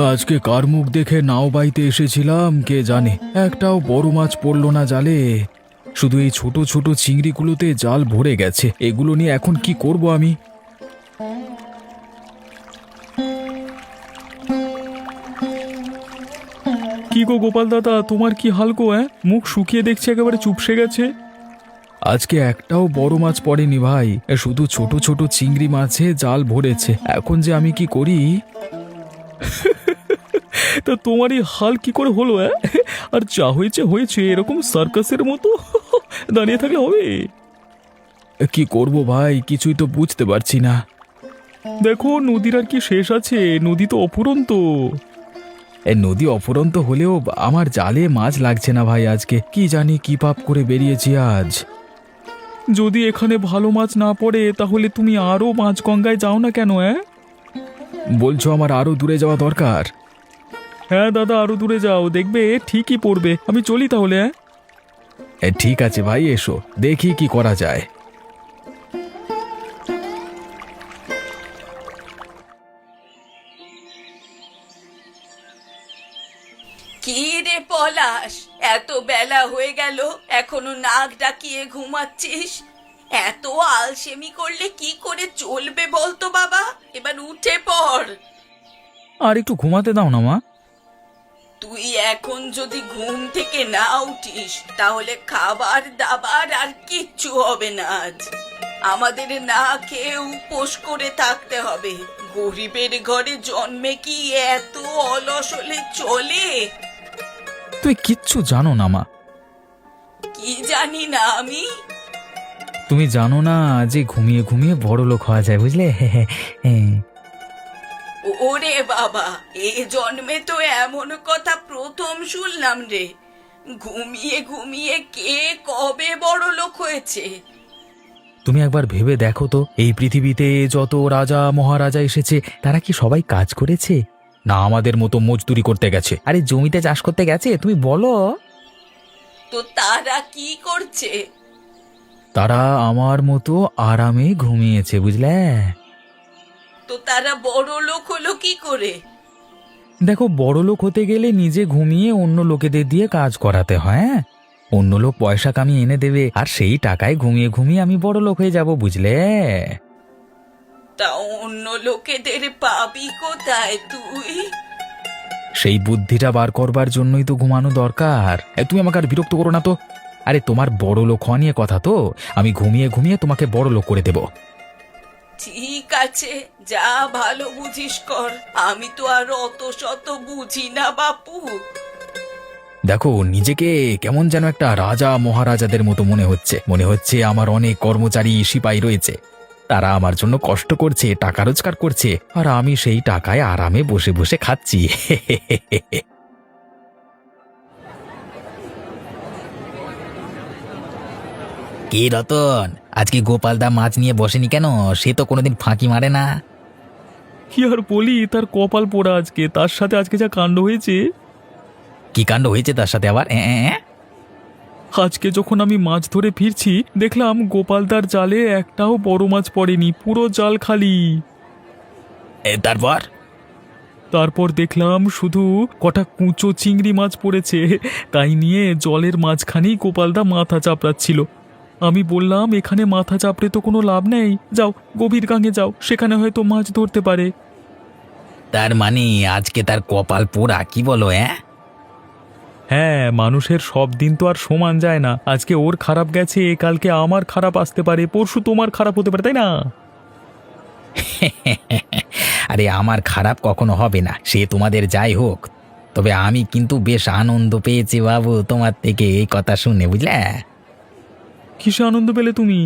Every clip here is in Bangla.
আজকে কার মুখ দেখে নাও বাইতে এসেছিলাম কে জানে, একটাও বড় মাছ পড়লো না জালে। শুধু এই ছোট ছোট চিংড়িগুলোতে জাল ভরে গেছে। এগুলো নিয়ে এখন কি করব আমি? কি গো গোপাল দাদা, তোমার কি হাল গো? মুখ শুকিয়ে দেখছি একেবারে চুপসে গেছে। আজকে একটাও বড় মাছ পড়েনি ভাই, শুধু ছোট ছোট চিংড়ি মাছে জাল ভরেছে। এখন যে আমি কি করি? তা তোমার এই হাল কি করে হলো? আর যা হয়েছে হয়েছে, এরকম সার্কাসের মতো দাঁড়িয়ে থাকলে হবে? কি করব ভাই, কিছুই তো বুঝতে পারছি না। দেখো, নদীর আর কি শেষ আছে? নদী তো অফুরন্ত। নদী অফুরন্ত হলেও আমার জালে মাছ লাগছে না ভাই। আজকে কি জানি কি পাপ করে বেরিয়েছি আজ। যদি এখানে ভালো মাছ না পড়ে তাহলে তুমি আরো মাছ গঙ্গায় যাও না কেন? বলছো আমার আরো দূরে যাওয়া দরকার? হ্যাঁ দাদা, আরো দূরে যাও, দেখবে ঠিকই পড়বে। আমি চলি তাহলে। ঠিক আছে ভাই, এসো দেখি কি করা যায়। কি রে পলাশ, এত বেলা হয়ে গেল এখনো নাক ডাকিয়ে ঘুমাচ্ছিস? এত আলসেমি করলে কি করে চলবে বলতো বাবা? এবার উঠে পড়। আর একটু ঘুমাতে দাও না মা। তুই এখন যদি ঘুম থেকে না উঠিস তাহলে খাবার দাবার আর কিচ্ছু হবে না আজ। আমাদের না খেয়ে উপোস করে থাকতে হবে। গরিবের ঘরে জন্মে কি এত অলস হলে চলে? তুই কিচ্ছু জানো না মা। কি জানি না আমি? তুমি জানো না যে ঘুমিয়ে ঘুমিয়ে বড় লোক হওয়া যায়, বুঝলে? ওরে বাবা, এ জন্মে তো এমন কথা প্রথম শুনলাম রে। ঘুমিয়ে ঘুমিয়ে কে কবে বড় লোক হয়েছে? তুমি একবার ভেবে দেখো তো, এই পৃথিবীতে যত রাজা মহারাজা এসেছে তারা কি সবাই কাজ করেছে? না আমাদের মতো মজদুরি করতে গেছে, আরে জমিতে চাষ করতে গেছে। তুমি বলো। তো তারা কি করছে? তারা আমার মতো আরামে ঘুমিয়েছে, বুঝলে? তো তারা বড় লোক হলো কি করে? দেখো, বড় লোক হতে গেলে নিজে ঘুমিয়ে অন্য লোকেদের দিয়ে কাজ করাতে হয়। অন্য লোক পয়সা কামিয়ে এনে দেবে, আর সেই টাকায় ঘুমিয়ে ঘুমিয়ে আমি বড় লোক হয়ে যাব, বুঝলে? তা অন্য লোকেদের পাবি কোথায় তুই? সেই বুদ্ধিটা বার করবার জন্যই তো ঘুমানো দরকার। তুমি আমাকে আর বিরক্ত করো না তো। আরে তোমার বড় লোক হওয়া নিয়ে কথা তো, আমি ঘুমিয়ে ঘুমিয়ে তোমাকে বড় লোক করে দেব। ঠিক আছে, যা ভালো বুঝিস কর। আমি তো আর অত শত বুঝি না বাপু। দেখো, নিজেকে কেমন যেন একটা রাজা মহারাজাদের মতো মনে হচ্ছে। মনে হচ্ছে আমার অনেক কর্মচারী সিপাহী রয়েছে, তারা আমার জন্য কষ্ট করছে, টাকা রোজগার করছে, আর আমি সেই টাকায় আরামে বসে বসে খাচ্ছি। কি রতন, আজকে গোপালদা মাছ নিয়ে বসেনি কেন? সে তো কোনোদিন ফাঁকি মারে না। কি আর বলি, তার কপাল পোড়া আজকে। তার সাথে আজকে যা কাণ্ড হয়েছে। কি কাণ্ড হয়েছে তার সাথে আবার? আজকে যখন আমি মাছ ধরে ফিরছি দেখলাম গোপালদার জালে একটাও বড় মাছ পড়েনি, পুরো জাল খালি। তারপর? তারপর দেখলাম শুধু কটা কুঁচো চিংড়ি মাছ পড়েছে। তাই নিয়ে জলের মাঝখানেই গোপালদা মাথা চাপড়াচ্ছিল। আমি বললাম, এখানে মাথা চাপড়ে তো কোনো লাভ নেই, যাও গভীর গাঙে যাও, সেখানে হয়তো মাছ ধরতে পারে। তার মানে আজকে তার কপাল পোড়া, কি বলো? হ্যাঁ, মানুষের সব দিন তো আর সমান যায় না। আজকে ওর খারাপ গেছে, কালকে আমার খারাপ আসতে পারে, পরশু তোমার খারাপ হতে পারে, তাই না? আরে আমার খারাপ কখনো হবে না, সে তোমাদের যাই হোক। তবে আমি কিন্তু বেশ আনন্দ পেয়েছি বাবু তোমার থেকে এই কথা শুনে, বুঝলে? কিসে আনন্দ পেলে তুমি?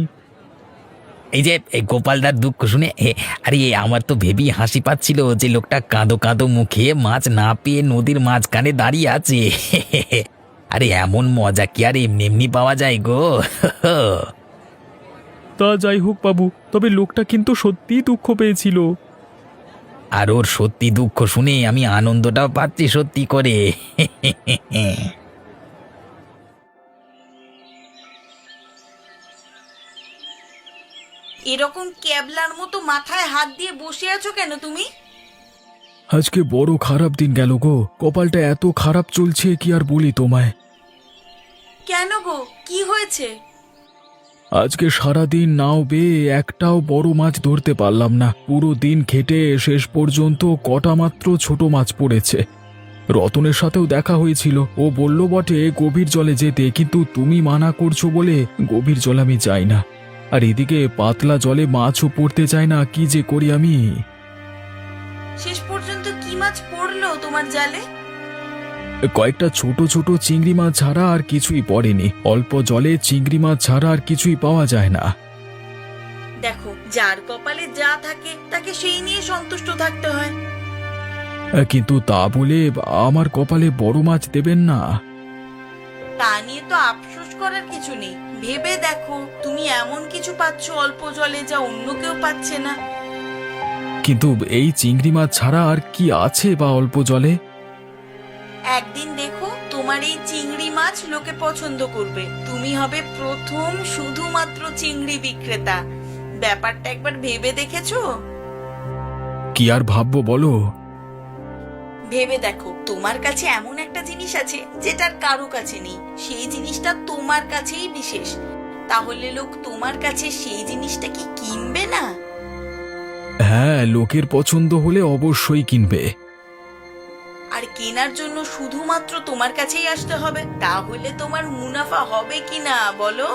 এই যে এই গোপালদার দুঃখ শুনে, আরে আমার তো ভেবেই হাসি পাচ্ছিল যে লোকটা কাঁদো কাঁদো মুখে মাছ না পেয়ে নদীর মাঝখানে দাঁড়িয়ে আছে। আরে এমন মজা কি আর এমনি এমনি পাওয়া যায় গো? তা যাই হোক বাবু, তবে লোকটা কিন্তু সত্যিই দুঃখ পেয়েছিল। আর ওর সত্যি দুঃখ শুনে আমি আনন্দটাও পাচ্ছি সত্যি করে। এরকম ক্যাবলার মতো মাথায় হাত দিয়ে বসে আছো কেন তুমি? আজকে বড় খারাপ দিন গেল গো, কপালটা এত খারাপ চলছে কি আর বলি তোমায়। কেন গো, কি হয়েছে? আজকে সারা দিন নাও বেয়ে একটাও বড় মাছ ধরতে পারলাম না। পুরো দিন খেটে শেষ পর্যন্ত কটা মাত্র ছোট মাছ পড়েছে। রতনের সাথেও দেখা হয়েছিল, ও বলল বটে গভীর জলে যেতে, কিন্তু তুমি মানা করছো বলে গভীর জল আমি যাই না। আর এদিকে পাতলা জলে মাছও পড়তে চায় না, কি যে করি আমি। শেষ পর্যন্ত কি মাছ পড়লো তোমার জালে? কয়েকটা ছোট ছোট চিংড়ি মাছ ছাড়া আর কিছুই পড়েনি। অল্প জলে চিংড়ি মাছ ছাড়া আর কিছুই পাওয়া যায় না। দেখো, যার কপালে যা থাকে তাকে সেই নিয়ে সন্তুষ্ট থাকতে হয়। কিন্তু তা বলে আমার কপালে বড় মাছ দেবেন না? তা নিয়ে তো আফসোস করার কিছু নেই। ভেবে দেখো, তুমি এমন কিছু পাচ্ছ অল্প জলে যা অন্য কেউ পাচ্ছে না। কিন্তু এই চিংড়ি মাছ ছাড়া আর কি আছে বা অল্প জলে? একদিন দেখো, তোমার এই চিংড়ি মাছ লোকে পছন্দ করবে। তুমি হবে প্রথম শুধুমাত্র চিংড়ি বিক্রেতা। ব্যাপারটা একবার ভেবে দেখেছো? কি আর ভাববো বলো? ভেবে দেখো, তোমার কাছে এমন একটা জিনিস আছে যেটার কারো কাছে নেই। সেই জিনিসটা তোমার কাছেই বিশেষ। তাহলে লোক তোমার কাছে সেই জিনিসটা কি কিনবে না? হ্যাঁ, লোকের পছন্দ হলে অবশ্যই কিনবে। আর কেনার জন্য শুধুমাত্র তোমার কাছেই আসতে হবে। তাহলে তোমার মুনাফা হবে কি না বলো?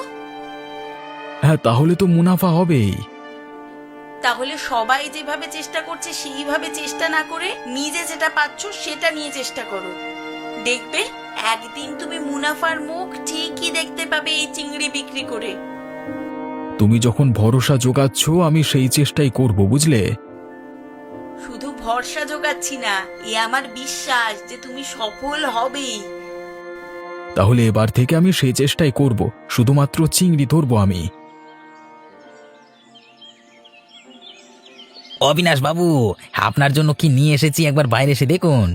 হ্যাঁ, তাহলে তো মুনাফা হবেই। তাহলে সবাই যেভাবে চেষ্টা করছে সেইভাবে চেষ্টা না করে নিজে যেটা পাচ্ছ সেটা নিয়ে চেষ্টা করো। দেখবে একদিন তুমি মুনাফার মুখ ঠিকই দেখতে পাবে এই চিংড়ি বিক্রি করে। তুমি যখন ভরসা জোগাচ্ছ আমি সেই চেষ্টাই করব, বুঝলে? শুধু ভরসা জোগাচ্ছি না, এ আমার বিশ্বাস যে তুমি সফল হবেই। তাহলে এবার থেকে আমি সেই চেষ্টাই করব, শুধুমাত্র চিংড়ি ধরবো আমি। অবিনাশ বাবু, আপনার জন্য কি নিয়ে এসেছি একবার বাইরে এসে দেখুন।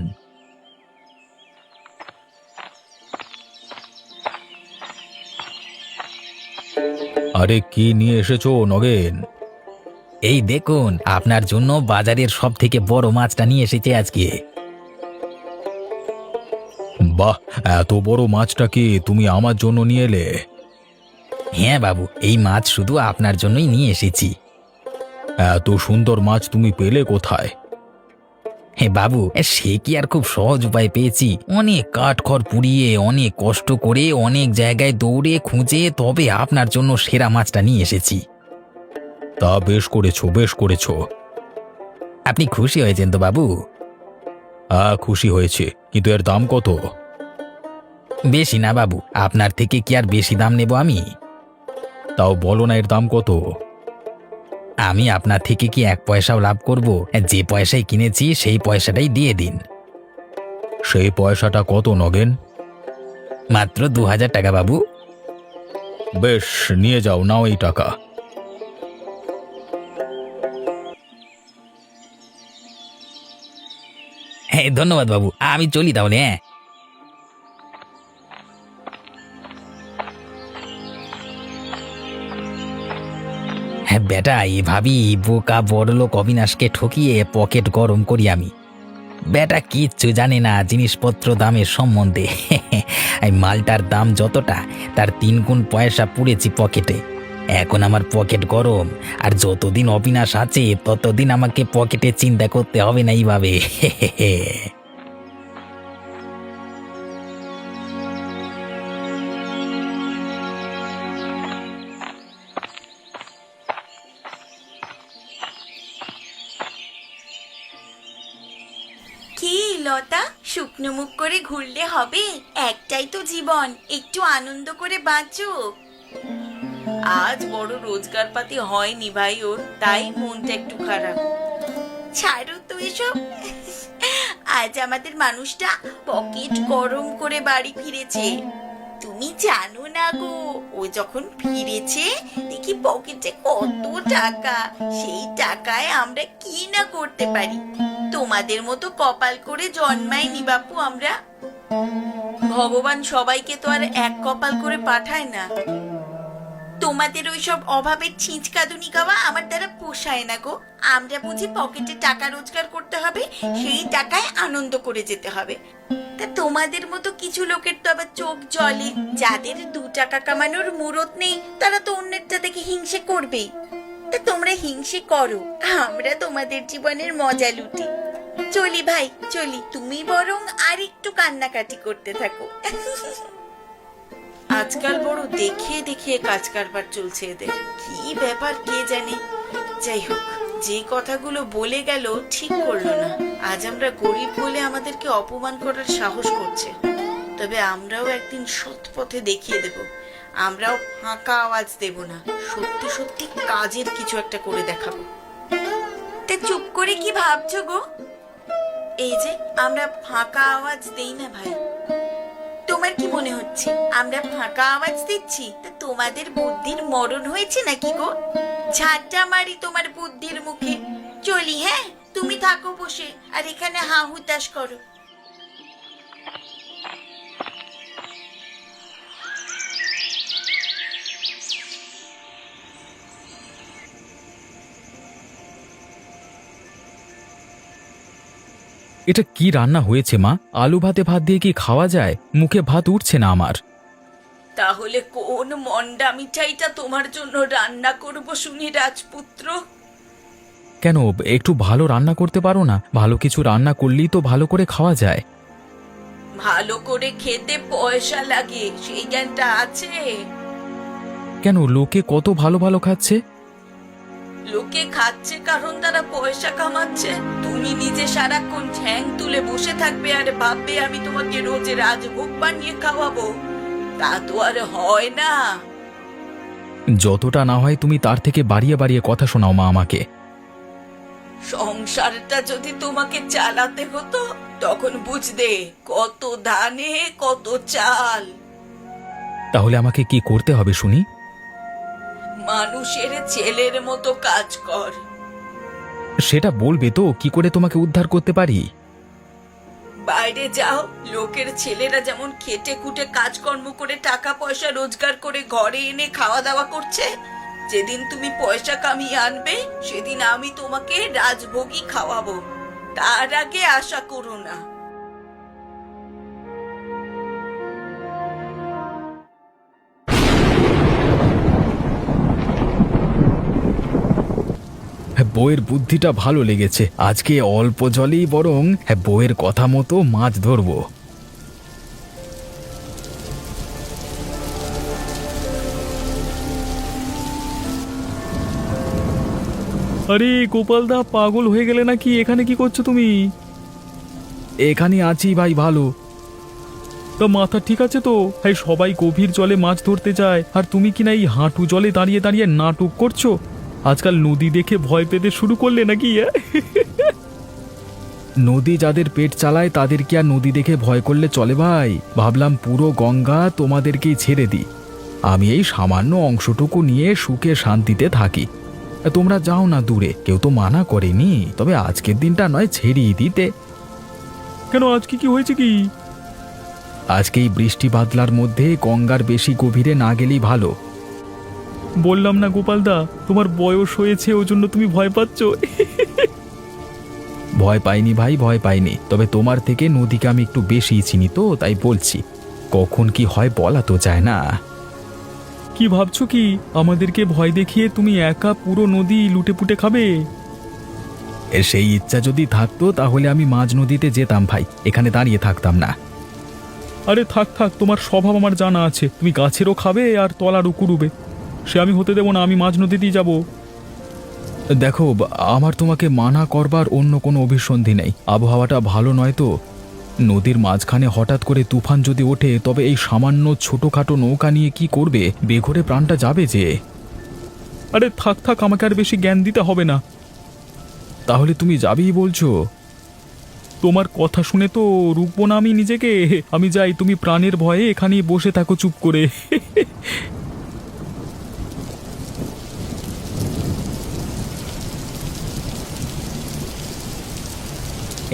আরে কি নিয়ে এসেছো নগেন? এই দেখুন, আপনার জন্য বাজারের সব থেকে বড় মাছটা নিয়ে এসেছি আজকে। বাহ, এত বড় মাছটা কি তুমি আমার জন্য নিয়ে এলে? হ্যাঁ বাবু, এই মাছ শুধু আপনার জন্যই নিয়ে এসেছি। এত সুন্দর মাছ তুমি পেলে কোথায়? হ্যাঁ বাবু, সে কি আর খুব সহজ উপায় পেয়েছি? অনেক কাঠখড় পুড়িয়ে, অনেক কষ্ট করে, অনেক জায়গায় দৌড়ে খুঁজে তবে আপনার জন্য সেরা মাছটা নিয়ে এসেছি। তা বেশ করেছো, বেশ করেছো। আপনি খুশি হয়েছেন তো বাবু? হ্যাঁ, খুশি হয়েছে, কিন্তু এর দাম কত? বেশি না বাবু, আপনার থেকে কি আর বেশি দাম নেব আমি? তাও বলো না, এর দাম কত? আমি আপনার থেকে কি এক পয়সাও লাভ করব? যে পয়সায় কিনেছি সেই পয়সাটাই দিয়ে দিন। সেই পয়সাটা কত নগেন? মাত্র 2000 টাকা বাবু। বেশ, নিয়ে যাও, নাও এই টাকা। হ্যাঁ ধন্যবাদ বাবু, আমি চলি তাহলে। হ্যাঁ বেটা, এভাবেই বোকা বড়লোক অবিনাশকে ঠকিয়ে পকেট গরম করি আমি। বেটা কিচ্ছু জানে না জিনিসপত্র দামের সম্বন্ধে। এই মালটার দাম যতটা, তার 3 গুণ পয়সা পুড়েছি পকেটে। এখন আমার পকেট গরম, আর যতদিন অবিনাশ আছে ততদিন আমাকে পকেটে চিন্তা করতে হবে না এইভাবে। কি লতা, শুকনো মুখ করে ঘুরলে হবে? একটাই তো জীবন, একটু আনন্দ করে বাঁচো। আজ বড় রোজগার পাতি হয়নি ভাই ওর, তাই মনটা একটু খারাপ। ছাড়ো তো এসব। আজ আমাদের মানুষটা পকেট গরম করে বাড়ি ফিরেছে। তুমি জানো না গো, ও যখন ফিরেছে দেখি পকেটে কত টাকা। সেই টাকায় আমরা কি না করতে পারি। তোমাদের মতো কপাল করে জন্মাইনি বাপু আমরা। ভগবান সবাইকে তো আর এক কপাল করে পাঠায় না। তোমাদের ওইসব অভাবের ছিঁচকাদুনি গাওয়া আমার দ্বারা পোষায় না গো। আমরা বুঝি পকেটে টাকা রোজগার করতে হবে, সেই টাকায় আনন্দ করে যেতে হবে। তা তোমাদের মতো কিছু লোকের তো আবার চোখ জ্বলে, যাদের 2 টাকা কামানোর মুরত নেই তারা তো অন্যেরটা দেখে হিংসে করবেই। তা তোমরা হিংসে করো, আমরা তোমাদের জীবনের মজা লুটি। চলি ভাই চলি, তুমি বরং আর একটু কান্নাকাটি করতে থাকো। আজকাল বড় দেখিয়ে দেখিয়ে কাজ কারবার চলছে এদের, কি ব্যাপার কে জানে। যাই হোক, যে কথাগুলো বলে গেল ঠিক করলো না। আজ আমরা গরিব বলে আমাদেরকে অপমান করার সাহস করছে, তবে আমরাও একদিন সৎ পথে দেখিয়ে দেব। আমরাও ফাঁকা আওয়াজ দেব না, সত্যি সত্যি কাজের কিছু একটা করে দেখাবো। তা চুপ করে কি ভাবছো গো? এই যে আমরা ফাঁকা আওয়াজ দেই না ভাই, তোমার কি মনে হচ্ছে আমরা ফাঁকা আওয়াজ দিচ্ছি? তা তোমাদের বুদ্ধির মরণ হয়েছে নাকি গো? ঝাঁটা মারি তোমার বুদ্ধির মুখে। চলি, হ্যাঁ তুমি থাকো বসে আর এখানে হা হুতাশ করো। এটা কি রান্না হয়েছে মা? আলু ভাতে ভাত দিয়ে কি খাওয়া যায়? মুখে ভাত উঠছে না আমার। তাহলে কোন মন্ডা মিঠাইটা তোমার জন্য রান্না করব শুনি রাজপুত্র? কেন, একটু ভালো রান্না করতে পারো না? ভালো কিছু রান্না করলেই তো ভালো করে খাওয়া যায়। ভালো করে খেতে পয়সা লাগে, সেই জ্ঞানটা আছে? কেন, লোকে কত ভালো ভালো খাচ্ছে। লোকে খাচ্ছে কারণ তারা পয়সা কামাচ্ছে। তুমি নিজে সারাক্ষণ ঠ্যাং তুলে বসে থাকবে আর ভাববে আমি তোমাকে রোজ রাজভোগ বানিয়ে খাওয়াবো, তা তো আর হয় না। যতটা না হয় তুমি তার থেকে বাড়িয়ে বাড়িয়ে কথা শোনাও মা আমাকে। সংসারটা যদি তোমাকে চালাতে হতো তখন বুঝতে কত ধানে কত চাল। তাহলে আমাকে কি করতে হবে শুনি? মানুষের ছেলের মতো কাজ কর। সেটা বলবে তো কি করে তোমাকে উদ্ধার করতে পারি। বাইরে যাও, লোকের ছেলেরা যেমন খেটে খুটে কাজকর্ম করে টাকা পয়সা রোজগার করে ঘরে এনে খাওয়া দাওয়া করছে, যেদিন তুমি পয়সা কামিয়ে আনবে সেদিন আমি তোমাকে রাজভোগী খাওয়াবো, তার আগে আশা করো না। বউয়ের বুদ্ধিটা ভালো লেগেছে। আজকে অল্প জলেই বরং বউয়ের কথা মতো মাছ ধরবো। আরে গোপালদা, পাগল হয়ে গেলে নাকি? এখানে কি করছো তুমি? এখানে আছি ভাই, ভালো। তা মাথা ঠিক আছে তো? হ্যাঁ, সবাই গভীর জলে মাছ ধরতে যায় আর তুমি কি না এই হাঁটু জলে দাঁড়িয়ে দাঁড়িয়ে নাটক করছো? আজকাল নদী দেখে ভয় পেতে শুরু করলে নাকি? নদী যাদের পেট চালায় তাদের কি আর নদী দেখে ভয় করলে চলে ভাই? ভাবলাম পুরো গঙ্গা তোমাদেরকেই ছেড়ে দিই, আমি এই সামান্য অংশটুকু নিয়ে সুখে শান্তিতে থাকি। তোমরা যাও না দূরে, কেউ তো মানা করেনি, তবে আজকের দিনটা নয় ছেড়েই দিতে। কেন, আজকে কি হয়েছে কি? আজকে এই বৃষ্টি বাদলার মধ্যে গঙ্গার বেশি গভীরে না গেলেই ভালো। বললাম না গোপালদা, তোমার বয়স হয়েছে, ওই জন্য তুমি ভয় পাচ্ছ। ভয় পাইনি ভাই, ভয় পাইনি, তবে তোমার থেকে নদীকে আমি একটু বেশি চিনি তো, তাই বলছি। কখন কি হয় বলা তো যায় না। কি ভাবছো কি, আমাদেরকে ভয় দেখিয়ে তুমি একা পুরো নদী লুটে পুটে খাবে? সেই ইচ্ছা যদি থাকতো তাহলে আমি মাঝ নদীতে যেতাম ভাই, এখানে দাঁড়িয়ে থাকতাম না। আরে থাক থাক, তোমার স্বভাব আমার জানা আছে, তুমি গাছেরও খাবে আর তলারও কুড়ুবে, সে আমি হতে দেব না। আমি মাঝ নদীতেই যাব। দেখো, আমার তোমাকে মানা করবার অন্য কোনো অভিসন্ধি নেই। আবহাওয়াটা ভালো নয় তো, নদীর মাঝখানে হঠাৎ করে তুফান যদি ওঠে তবে এই সামান্য ছোটখাটো নৌকা নিয়ে কি করবে? বেঘরে প্রাণটা যাবে যে। আরে থাক থাক, আমাকে আর বেশি জ্ঞান দিতে হবে না। তাহলে তুমি যাবেই বলছো? তোমার কথা শুনে তো রুকবো না আমি নিজেকে। আমি যাই, তুমি প্রাণের ভয়ে এখানেই বসে থাকো চুপ করে।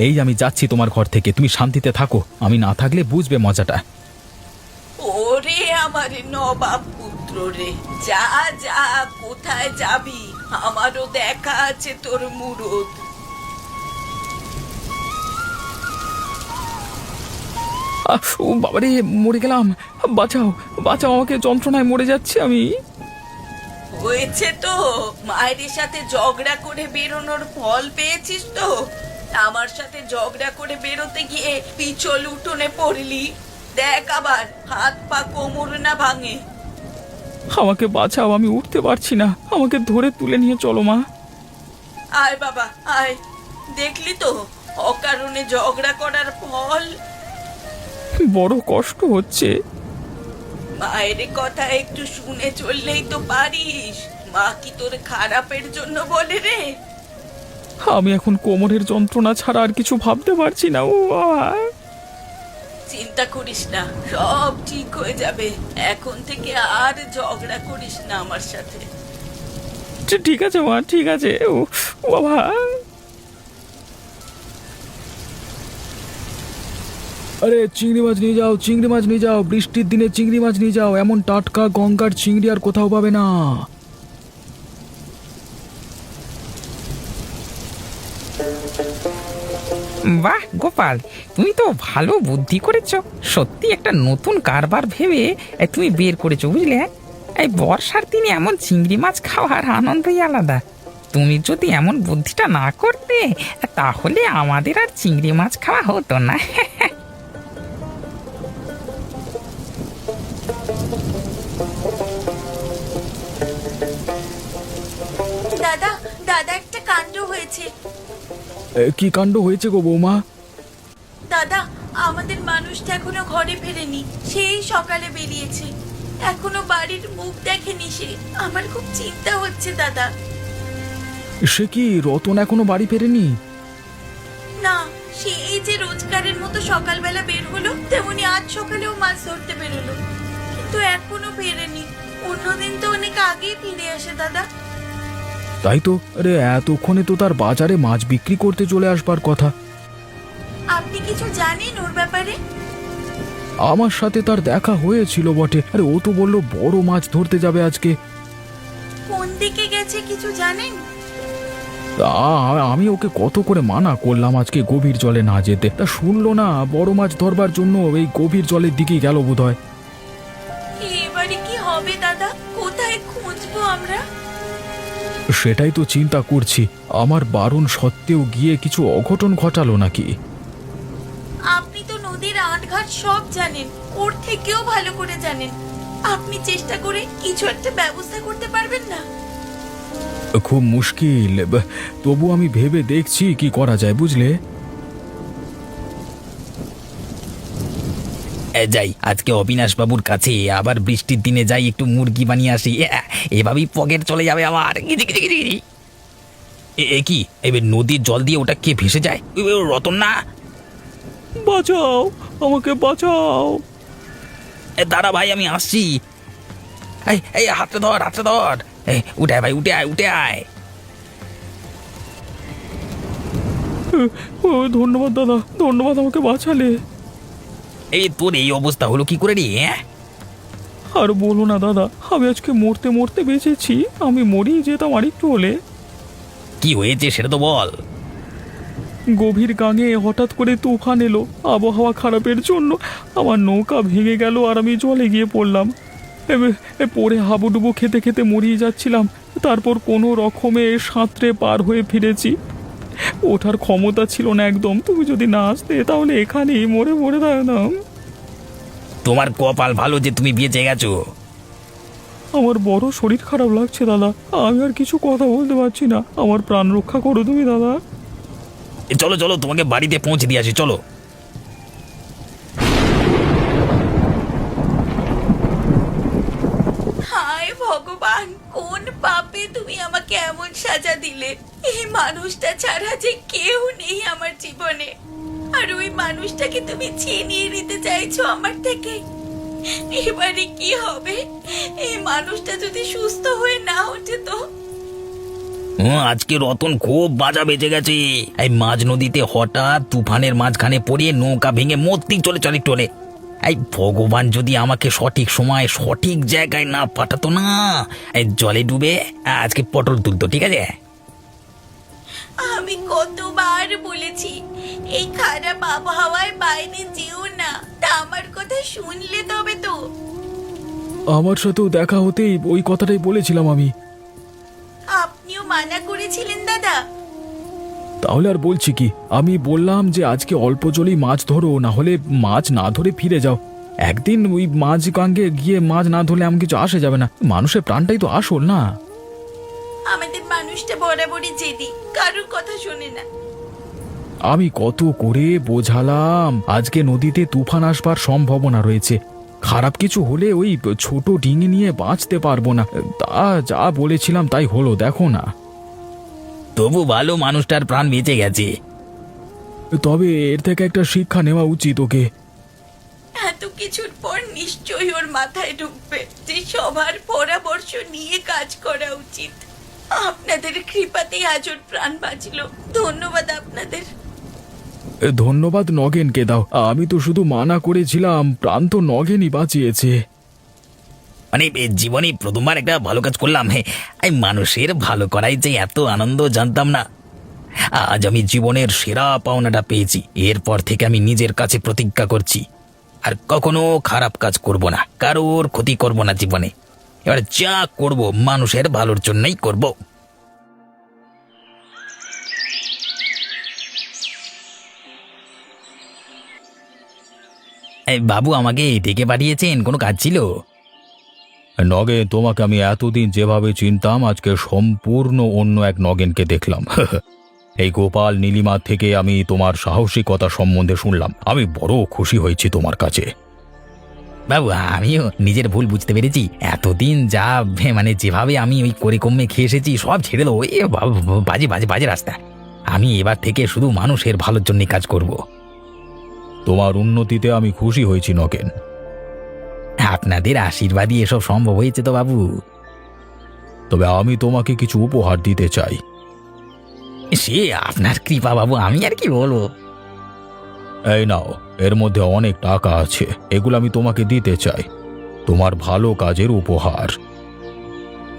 এই আমি যাচ্ছি তোমার ঘর থেকে, তুমি শান্তিতে থাকো, আমি না থাকলে বুঝবে মজাটা। ওরে আমার নবাব পুত্র, পুত্র রে, যা যা, কোথায় যাবি? আমারও দেখা আছে তোর মুরদ। ও বাবারে, মরে গেলাম! বাঁচাও, বাঁচাও আমাকে, যন্ত্রণায় মরে যাচ্ছি আমি। হয়েছে তো, মায়ের সাথে ঝগড়া করে বেরোনোর ফল পেয়েছিস তো। আমার সাথে ঝগড়া করে বেরোতে গিয়ে পিছল উঠোনে পড়লি। দেখ আবার হাত পা কোমর না ভাঙে। আমাকে বাঁচাও, আমি উঠতে পারছি না, আমাকে ধরে তুলে নিয়ে চলো মা। আয় বাবা আয়, দেখলি তো অকারণে ঝগড়া করার ফল। বড় কষ্ট হচ্ছে। মায়ের কথা একটু শুনে চললেই তো পারিস। মা কি তোর খারাপের জন্য বলে রে? আমি এখন কোমরের যন্ত্রণা ছাড়া আর কিছু ভাবতে পারছি না। ও বাবা! চিন্তা করিস না, সব ঠিক হয়ে যাবে। এখন থেকে আর ঝগড়া করিস না আমার সাথে। ঠিক আছে মা, ঠিক আছে। ও বাবা! আরে চিংড়ি মাছ নিয়ে যাও, চিংড়ি মাছ নিয়ে যাও, বৃষ্টির দিনে চিংড়ি মাছ নিয়ে যাও। এমন টাটকা গঙ্গার চিংড়ি আর কোথাও পাবে না। বাহ গোপাল, তুমি তো ভালো বুদ্ধি করেছো। সত্যি একটা নতুন কারবার ভেবে তুমি বের করেছো, বুঝলে? এই বর্ষার দিনে এমন চিংড়ি মাছ খাওয়ার আনন্দই আলাদা। তুমি যদি এমন বুদ্ধিটা না করতে, তাহলে আমাদের আর চিংড়ি মাছ খাওয়া হতো না। দাদা, দাদা একটা কাণ্ড হয়েছে। কি কাণ্ড হয়েছে গো বৌমা? দাদা, আমাদের মানুষটা এখনো ঘরে ফেরেনি। সেই সকালে বেরিয়েছে, এখনো বাড়ির মুখ দেখেনি সে। আমার খুব চিন্তা হচ্ছে দাদা। সে কি, রতন এখনো বাড়ি ফেরেনি? না, সে এই যে রোজগারের মতো সকালবেলা বের হলো, তেমনি আজ সকালেও মাছ ধরতে বেরোলো, কিন্তু এখনো ফেরেনি। অন্যদিন তো অনেক আগেই ফিরে আসে দাদা। তাই তো, আরে এতক্ষণে তো তার বাজারে মাছ বিক্রি করতে চলে আসবার কথা। আপনি কিছু জানেন ওর ব্যাপারে? আমার সাথে তার দেখা হয়েছিল বটে। আরে ও তো বললো বড় মাছ ধরতে যাবে আজকে। কোন দিকে গেছে কিছু জানেন? আমি ওকে কত করে মানা করলাম আজকে গভীর জলে না যেতে, তা শুনলো না। বড় মাছ ধরবার জন্য এই গভীর জলের দিকেই গেল বোধহয়। এবারে কি হবে দাদা? কোথায় খুঁজবো আমরা? সেটাই তো চিন্তা করছি। আমার বারণ সত্ত্বেও গিয়ে কিছু অঘটন ঘটালো নাকি? আপনি তো নদীর আটঘাট সব জানেন, ওর থেকেও ভালো করে জানেন। আপনি চেষ্টা করে কিছু একটা ব্যবস্থা করতে পারবেন না? খুব মুশকিল, তবু আমি ভেবে দেখছি কি করা যায়, বুঝলে? যাই আজকে অবিনাশ বাবুর কাছে, আবার বৃষ্টির দিনে যাই একটু মুরগি বানিয়ে আসি। এভাবেই পকেট চলে যাবে আমার। এ কি, এবার নদীর জল দিয়ে ওটা কে ভেসে যায়? রতন না? বাঁচাও, আমাকে বাঁচাও! দাঁড়া ভাই, আমি আসছি। এই হাতে ধর, হাতে ধর। উঠে আয় ভাই, উঠে আয়, উঠে আয়। ও ধন্যবাদ দাদা, ধন্যবাদ, আমাকে বাঁচালে। এই তোর এই অবস্থা হলো কি করে রে? আর বলো না দাদা, আমি আজকে মরতে মরতে বেঁচেছি। আমি মরেই যেতাম আরেকটু হলে। কি হয়েছে সেটা তো বল। গভীর গাঙে হঠাৎ করে তুফান এলো। আবহাওয়া খারাপের জন্য আমার নৌকা ভেঙে গেল আর আমি জলে গিয়ে পড়লাম। পড়ে হাবুডুবু খেতে খেতে মরিয়ে যাচ্ছিলাম। তারপর কোনো রকমে সাঁতরে পার হয়ে ফিরেছি। ওঠার ক্ষমতা ছিল না একদম। তুমি যদি না আসতে তাহলে এখানেই মরে মরে থাকতাম। তোমার কপাল ভালো যে তুমি বেঁচে গেছো। আমার বড় শরীর খারাপ লাগছে দাদা, আমি আর কিছু কথা বলতে পারছি না। আমার প্রাণ রক্ষা করো তুমি দাদা। চলো চলো, তোমাকে বাড়িতে পৌঁছে দিয়ে আসি, চলো। হায় ভগবান, কোন পাপে তুমি আমাকে এমন সাজা দিলে? এই মানুষটা ছাড়া যে কেউ নেই আমার জীবনে, আর ওই মানুষটাকে তুমি ছিনিয়ে নিতে চাইছো আমার থেকে। এবারে কি হবে? এই মানুষটা যদি সুস্থ হয়ে না ওঠে তো? আজকে রতন খুব বাজা বেঁচে গেছে। এই মাঝ নদীতে হঠাৎ তুফানের মাঝখানে পড়ে নৌকা ভেঙে মর্তিক চলে চলে টলে। এই ভগবান যদি আমাকে সঠিক সময় সঠিক জায়গায় না পাঠাতো না, এই জলে ডুবে আজকে পটল তুলতো, ঠিক আছে? আমি কতবার বলেছি এই খারাপ আবহাওয়ায় বাইরে যেও না, তা আমার কথা শুনলে তবে তো। আমার সাথেও দেখা হতেই ওই কথাটাই বলেছিলাম আমি। আপনিও মানা করেছিলেন দাদা। তাহলে আর বলছি কি, আমি বললাম যে আজকে অল্প জলেই মাছ ধরো, না হলে মাছ না ধরে ফিরে যাও। একদিন ওই মাছ গাঙ্গে গিয়ে মাছ না ধরলে আমি কিছু আসে যাবে না। মানুষের প্রাণটাই তো আসল না। আমাদের মানুষটা বরাবরই জেদি, কারোর কথা শোনে না। আমি কত করে বোঝালাম আজকে নদীতে তুফান আসবার সম্ভাবনা রয়েছে, খারাপ কিছু হলে ওই ছোট ডিঙি নিয়ে বাঁচতে পারবো না। তা যা বলেছিলাম তাই হলো, দেখো না। তবু ভালো মানুষটার প্রাণ বেঁচে গেছে। তবে এর থেকে একটা শিক্ষা নেওয়া উচিত ওকে। এত কিছুর পর নিশ্চয়ই ওর মাথায় ঢুকবে যে সবার পরামর্শ নিয়ে কাজ করা উচিত। আপনাদের কৃপাতেই আজ ওর প্রাণ বাঁচলো, ধন্যবাদ আপনাদের। ধন্যবাদ নগেনকে দাও, আমি তো শুধু মানা করেছিলাম, প্রাণ তো নগেনই বাঁচিয়েছে। মানে জীবনে প্রথমবার একটা ভালো কাজ করলাম। এই মানুষের ভালো করাই যে এত আনন্দ জানতাম না। আজ আমি জীবনের সেরা পাওনাটা পেয়েছি। এরপর থেকে আমি নিজের কাছে প্রতিজ্ঞা করছি আর কখনো খারাপ কাজ করব না, কারোর ক্ষতি করব না জীবনে। এবার যা করব মানুষের ভালোর জন্যই করব। এই বাবু আমাকে ডেকে পাঠিয়েছেন, কোনো কাজ ছিল? নগেন, তোমাকে আমি এতদিন যেভাবে চিনতাম আজকে সম্পূর্ণ অন্য এক নগেনকে দেখলাম। এই গোপাল নীলিমার থেকে আমি তোমার সাহসিকতা সম্বন্ধে শুনলাম, আমি বড় খুশি হয়েছি তোমার কাছে। বাবু আমিও নিজের ভুল বুঝতে পেরেছি। এতদিন যা মানে যেভাবে আমি ওই করে কমে খেয়ে এসেছি সব ছেড়ে দেবো। এ বাজে বাজে বাজে রাস্তা। আমি এবার থেকে শুধু মানুষের ভালোর জন্য কাজ করব। তোমার উন্নতিতে আমি খুশি হয়েছি নগেন। আপনাদের আশীর্বাদই এসব সম্ভব হয়েছে তো বাবু। তবে আমি তোমাকে কিছু উপহার দিতে চাই। সে আপনার কৃপা বাবু, আমি আর কি বলবো। এই নাও, এর মধ্যে অনেক টাকা আছে, এগুলো আমি তোমাকে দিতে চাই, তোমার ভালো কাজের উপহার।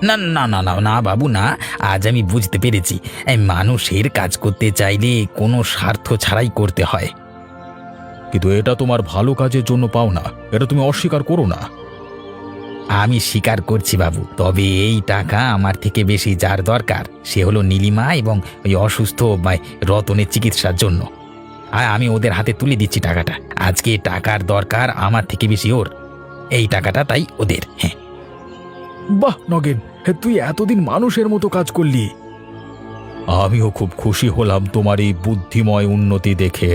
না না না না না বাবু না, আজ আমি বুঝতে পেরেছি এই মানুষের কাজ করতে চাইলে কোনো স্বার্থ ছাড়াই করতে হয়। কিন্তু এটা তোমার ভালো কাজের জন্য পাও না, এটা তুমি অস্বীকার করো না। আমি স্বীকার করছি বাবু, তবে এই টাকা আমার থেকে বেশি যার দরকার সে হলো নীলিমা এবং ওই অসুস্থ রতনের চিকিৎসার জন্য। আর আমি ওদের হাতে তুলে দিচ্ছি টাকাটা। আজকে টাকার দরকার আমার থেকে বেশি ওর, এই টাকাটা তাই ওদের। হ্যাঁ। বাহ নগেন, তুই এতদিন মানুষের মতো কাজ করলি। আমিও খুব খুশি হলাম তোমার এই বুদ্ধিময় উন্নতি দেখে।